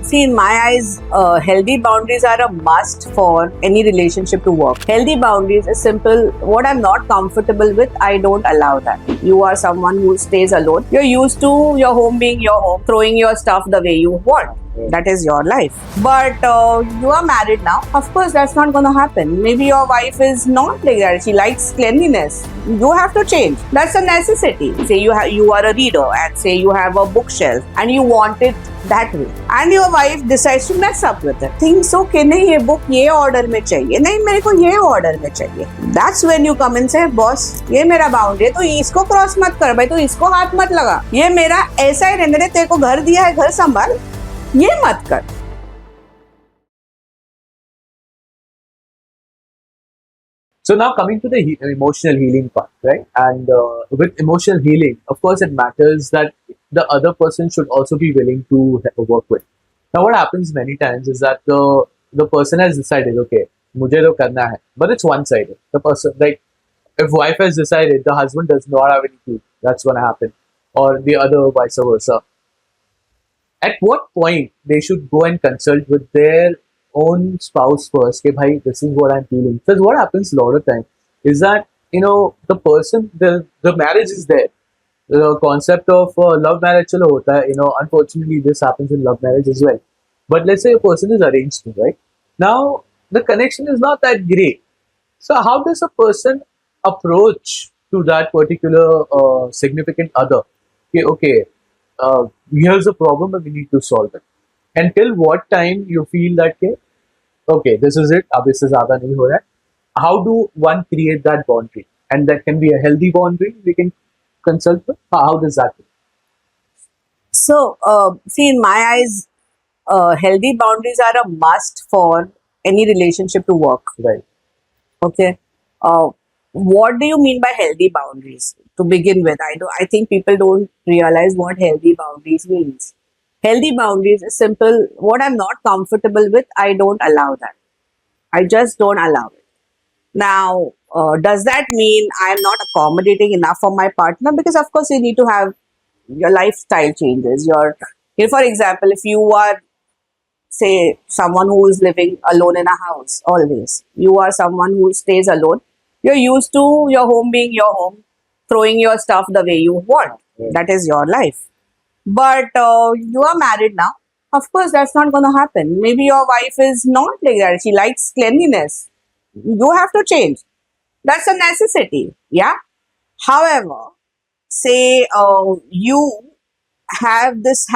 See, in my eyes, healthy boundaries are a must for any relationship to work. Healthy boundaries is simple. What I'm not comfortable with, I don't allow that. You are someone who stays alone. You're used to your home being your home, throwing your stuff the way you want. That is your life. But you are married now. Of course, that's not going to happen. Maybe your wife is not like that. She likes cleanliness. You have to change. That's a necessity. Say you are a reader and say you have a bookshelf and you want it that way. And your wife decides to mess up with it. Thinks, okay, नहीं ये book ये order में चाहिए, नहीं मेरे को ये order में चाहिए. That's when you come and say, boss, ये मेरा boundary है, तो इसको cross मत कर भाई, तो इसको हाथ मत लगा. ये मेरा ऐसा ही रहने दे, तेरे को घर दिया है, घर संभाल, ये मत कर. So now coming to the emotional healing part, right? And with emotional healing, of course, it matters that the other person should also be willing to work with. Now, what happens many times is that the person has decided, okay, मुझे तो करना है, but it's one-sided. The person, like, if wife has decided, the husband does not have any clue. That's going to happen, or the other vice versa. At what point they should go and consult with their own spouse first? Okay, bhai, this is what I'm feeling. Because what happens a lot of time is that the person, the marriage is there. The concept of love marriage chalo hota hai, unfortunately this happens in love marriage as well. But let's say a person is arranged, right? Now the connection is not that great. So how does a person approach to that particular significant other? Okay, here's a problem and we need to solve it. Until what time you feel that okay, this is it, ab isse zyada nahi ho raha hai. How do one create that boundary? And that can be a healthy boundary we can consult with. How does that work? So, see, in my eyes, healthy boundaries are a must for any relationship to work. Right. Okay. What do you mean by healthy boundaries? To begin with, I think people don't realize what healthy boundaries means. Healthy boundaries is simple. What I'm not comfortable with, I don't allow that. I just don't allow it. Now, does that mean I'm not accommodating enough for my partner? Because of course you need to have your lifestyle changes. For example, if you are, say, someone who is living alone in a house always, you are someone who stays alone. You're used to your home being your home, throwing your stuff the way you want. That is your life. But you are married now. Of course, that's not going to happen. Maybe your wife is not like that. She likes cleanliness. You have to change. That's a necessity. Yeah. However, say you have this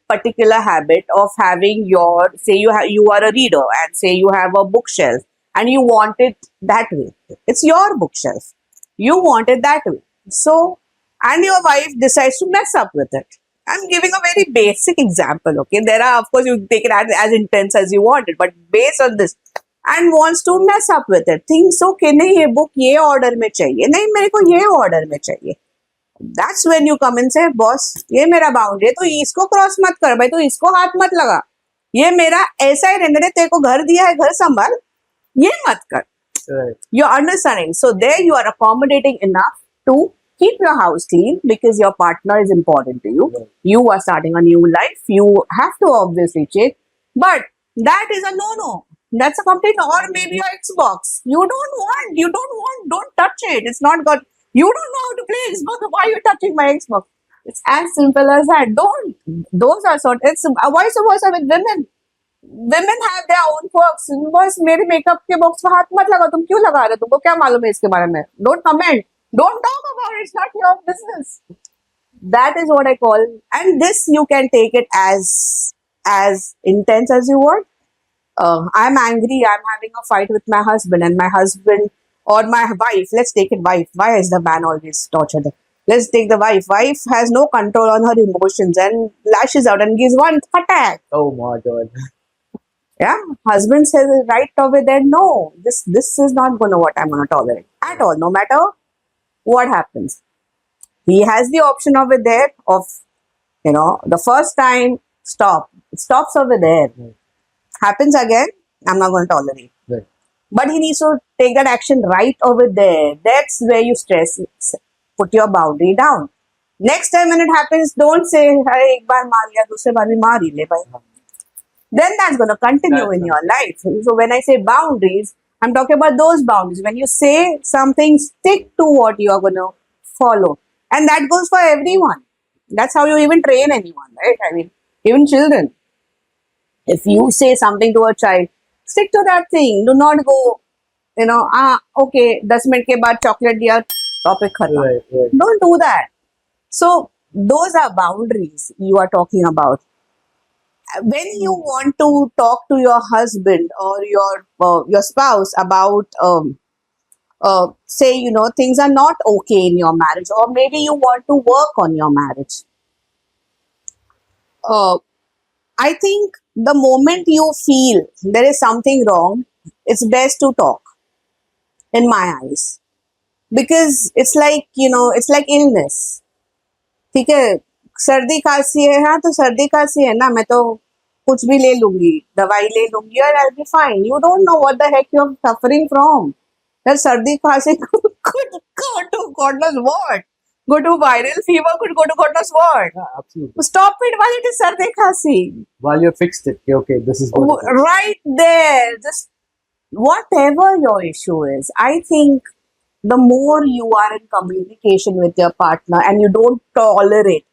particular habit of having say you are a reader and say you have a bookshelf and you want it that way. It's your bookshelf. You want it that way. So, and your wife decides to mess up with it. I'm giving a very basic example, okay? There are, of course, you take it as intense as you want it, but based on this, and wants to mess up with it. Thinks, okay, नहीं ये book ये order में चाहिए, नहीं मेरे को ये order में चाहिए. That's when you come and say, boss, ये मेरा boundary है, तो इसको cross मत कर भाई, तो इसको हाथ मत लगा. ये मेरा ऐसा ही रहने दे, तेरे को घर दिया है, घर संभाल, ये मत कर. Right. You're understanding. So there you are accommodating enough to keep your house clean because your partner is important to you. Right. You are starting a new life. You have to obviously change. But that is a no-no. That's a complete no. Or maybe your Xbox. You don't touch it. It's not got, you don't know how to play Xbox. Why are you touching my Xbox? It's as simple as that. Don't. Those are it's vice versa with women. Women have their own quirks. बस मेरे makeup के box में हाथ मत लगा. तुम क्यों लगा रहे हो? तुमको क्या मालूम है इसके बारे में? Don't comment. Don't talk about it. It's not your business. That is what I call. And this you can take it as intense as you want. I'm angry. I'm having a fight with my husband, and my husband or my wife. Let's take it wife. Why is the man always tortured? Let's take the wife. Wife has no control on her emotions and lashes out and gives one attack. Oh my God. Yeah, husband says right over there, no, this is not gonna what I'm gonna tolerate at all, no matter what happens. He has the option over there of, the first time, stop. It stops over there. Right. Happens again, I'm not gonna tolerate. Right. But he needs to take that action right over there. That's where you stress. Put your boundary down. Next time when it happens, don't say, "Hey, ek baar maar liya, dusre baar bhi maar hi le bhai." then that's going to continue That's in your life. So when I say boundaries, I'm talking about those boundaries. When you say something, stick to what you are going to follow. And that goes for everyone. That's how you even train anyone, right? I mean, even children. If you say something to a child, stick to that thing. Do not go, okay, 10 minute के बाद chocolate दिया, topic खत्म. Right, right. Don't do that. So those are boundaries you are talking about. When you want to talk to your husband or your spouse about say things are not okay in your marriage, or maybe you want to work on your marriage, uh, I think the moment you feel there is something wrong, it's best to talk, in my eyes, because it's like illness. ठीक है, सर्दी खांसी है, हाँ तो सर्दी खांसी है ना, मैं तो कुछ भी ले लूंगी, दवाई ले लूंगी और I'll be fine. You don't know what the heck you're suffering from. That सर्दी खांसी could go to God knows what. Go to viral fever, could go to God knows what. Yeah, absolutely. Stop it while it is सर्दी खांसी. While you're fixed it, okay, this is what it is. Right there, just whatever your issue is, I think the more you are in communication with your partner and you don't tolerate.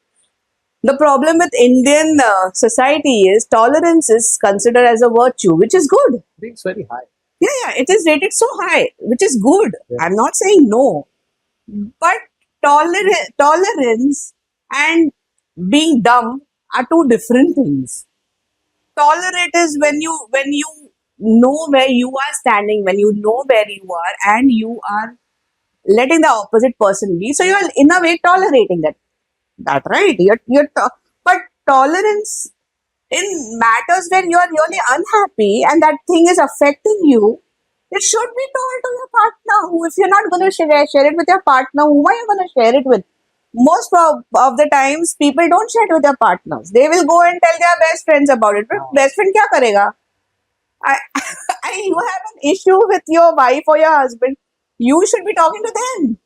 The problem with Indian society is tolerance is considered as a virtue, which is good. I think it's very high. Yeah, it is rated so high, which is good. Yeah. I'm not saying no. But tolerance and being dumb are two different things. Tolerate is when you know where you are standing, when you know where you are, and you are letting the opposite person be. So you're in a way tolerating that, right? But tolerance in matters where you're really unhappy and that thing is affecting you, it should be told to your partner. If you're not going to share it with your partner, who are you going to share it with? Most of the times, people don't share it with their partners. They will go and tell their best friends about it. But best friend क्या करेगा? You have an issue with your wife or your husband, you should be talking to them.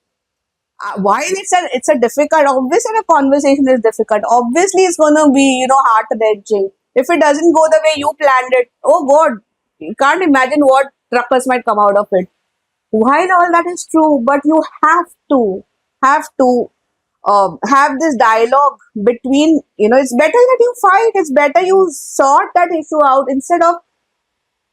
While it's a difficult, obviously a conversation is difficult. Obviously, it's gonna be heart wrenching. If it doesn't go the way you planned it, oh God, you can't imagine what ruckus might come out of it. While all that is true, but you have to have this dialogue between. It's better that you fight. It's better you sort that issue out instead of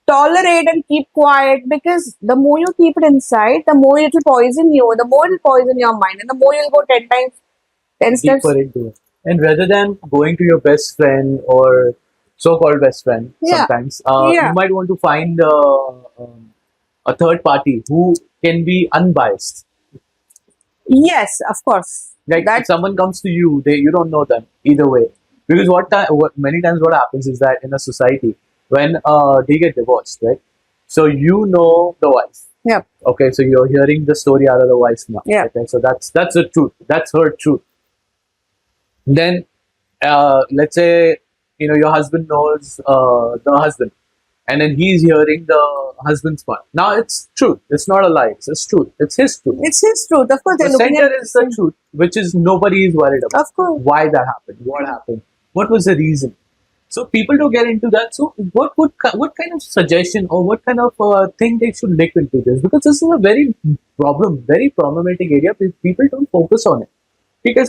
tolerate and keep quiet, because the more you keep it inside, the more it will poison you, the more it will poison your mind, and the more you'll go 10 steps Deeper into it. And rather than going to your best friend or so-called best friend, Yeah. sometimes Yeah. you might want to find a third party who can be unbiased. Yes, of course. Like That if someone comes to you, you don't know them either way. Because many times what happens is that in a society, when they get divorced, right? So you know the wife. yeah, Okay, so you're hearing the story out of the wife now. Yeah. Okay, so that's the truth. That's her truth. Then let's say your husband knows the husband, and then he's hearing the husband's part. Now it's truth. It's not a lie. It's truth. It's his truth. it's his truth. Of course, they're The looking center at is the truth, which is nobody is worried about. Of course. Why that happened? What happened? What was the reason? So people don't get into that. So what kind of suggestion or what kind of thing they should look into this? Because this is a very problematic area. People don't focus on it. Because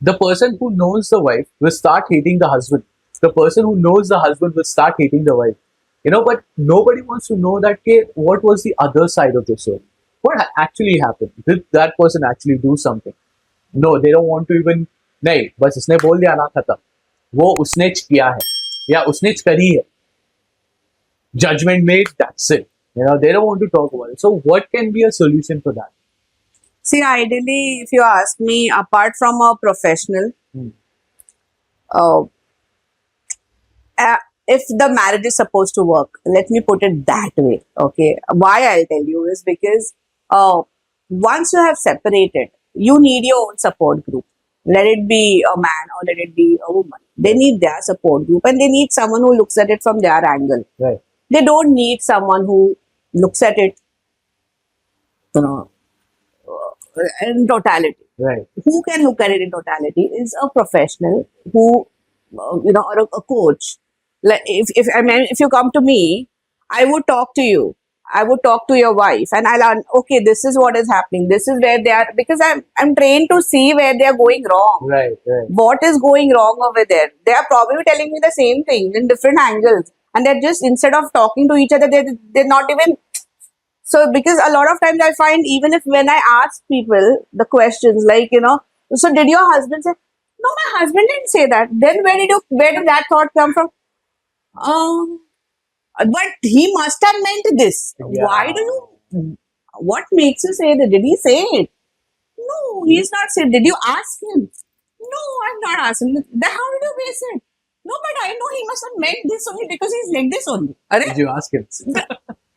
the person who knows the wife will start hating the husband. The person who knows the husband will start hating the wife. But nobody wants to know that what was the other side of the story. What actually happened? Did that person actually do something? No, they don't want to even. नहीं, बस उसने बोल दिया ना खत्म. वो उसने किया है या उसने करी है. Judgment made. That's it. They don't want to talk about it. So what can be a solution for that? See, ideally, if you ask me, apart from a professional, uh, if the marriage is supposed to work, let me put it that way. Okay, why I'll tell you is because once you have separated, you need your own support group. Let it be a man or let it be a woman. They need their support group, and they need someone who looks at it from their angle. Right. They don't need someone who looks at it, in totality. Right. Who can look at it in totality is a professional who or a coach. Like if you come to me, I would talk to you. I would talk to your wife, and I'll okay, this is what is happening. This is where they are, because I'm trained to see where they are going wrong. Right, right. What is going wrong over there? They are probably telling me the same thing in different angles, and they're just, instead of talking to each other, they're not even. So because a lot of times I find, even if when I ask people the questions like, so did your husband say? No, my husband didn't say that. Then where did that thought come from? Um, but he must have meant this. Why do you? What makes you say that? Did he say it? No, he's not saying. Did you ask him? No, I'm not asking. Then how did you base it? No, but I know he must have meant this only because he's like this only. Did you ask him?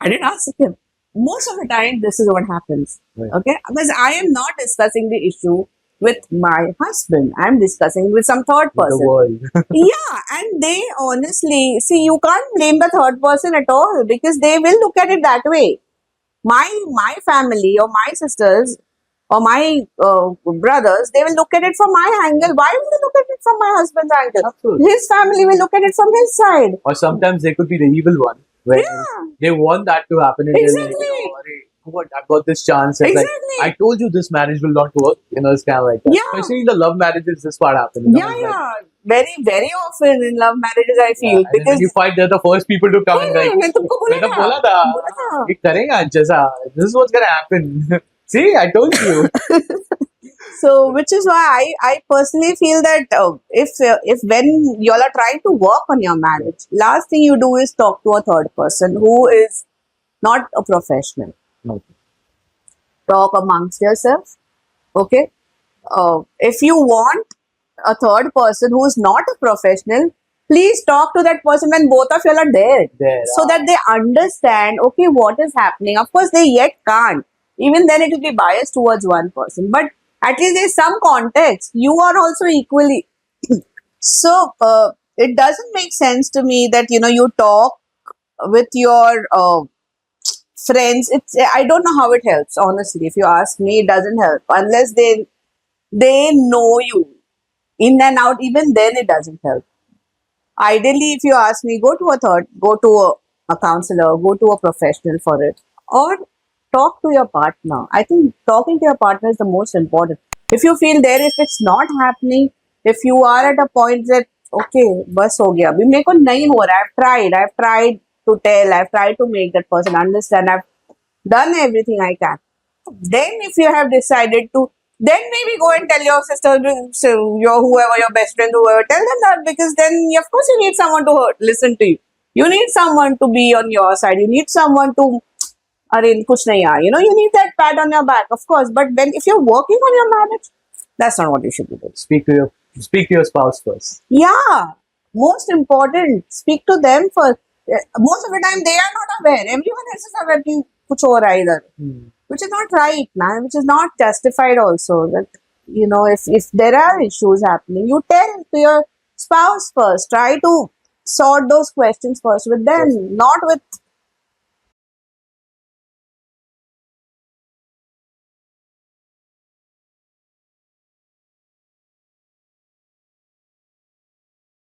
I didn't ask him. Most of the time, this is what happens. Right. Okay, because I am not discussing the issue with my husband. I'm discussing with some third The person. world. Yeah, and they honestly see, you can't blame the third person at all, because they will look at it that way. My family or my sisters or my brothers, they will look at it from my angle. Why will they look at it from my husband's angle? Absolutely. His family will look at it from his side. Or sometimes they could be the evil one, where Yeah, they want that to happen, and they're like, exactly. "Arey, what? I've got this chance." And like, Exactly. I told you this marriage will not work. It's kind of like that. Yeah. Especially in the love marriages, this part happens. Yeah, yeah. Very, very often in love marriages, I feel. And then when Because you fight, they're the first people to come and like, मैं तुमको बोला मैंने था, बोला था, बोला था. ये करेगा अच्छा सा. This is what's gonna happen. See, I told you. So, which is why I personally feel that if when you all are trying to work on your marriage, last thing you do is talk to a third person who is not a professional. Okay. Talk amongst yourself. Okay. If you want a third person who is not a professional, please talk to that person when both of you are there, There, so that they understand, okay, what is happening. Of course, they yet can't. Even then, it will be biased towards one person. But at least there's some context. You are also equally. So it doesn't make sense to me that you talk with your friends. I don't know how it helps. Honestly, if you ask me, it doesn't help unless they know you in and out. Even then, it doesn't help. Ideally, if you ask me, go to a counselor, go to a professional for it, or talk to your partner. I think talking to your partner is the most important. If you feel there, if it's not happening, if you are at a point that okay, बस हो गया, अभी मेरे को नहीं हो रहा, I've tried to tell, I've tried to make that person understand, I've done everything I can. Then, if you have decided to, then maybe go and tell your sister, so your whoever, your best friend, whoever, tell them that, because then, of course, you need someone to listen to you. You need someone to be on your side. You need someone to, arrange kuch nahi yaar. You need that pat on your back, of course. But if you're working on your marriage, that's not what you should be doing. Speak to your spouse first. Yeah, most important. Speak to them first. Most of the time, they are not aware. Everyone else is aware कि कुछ हो रहा है इधर. Which is not right, man. Which is not justified also. That, if there are issues happening, you tell to your spouse first. Try to sort those questions first with them, not with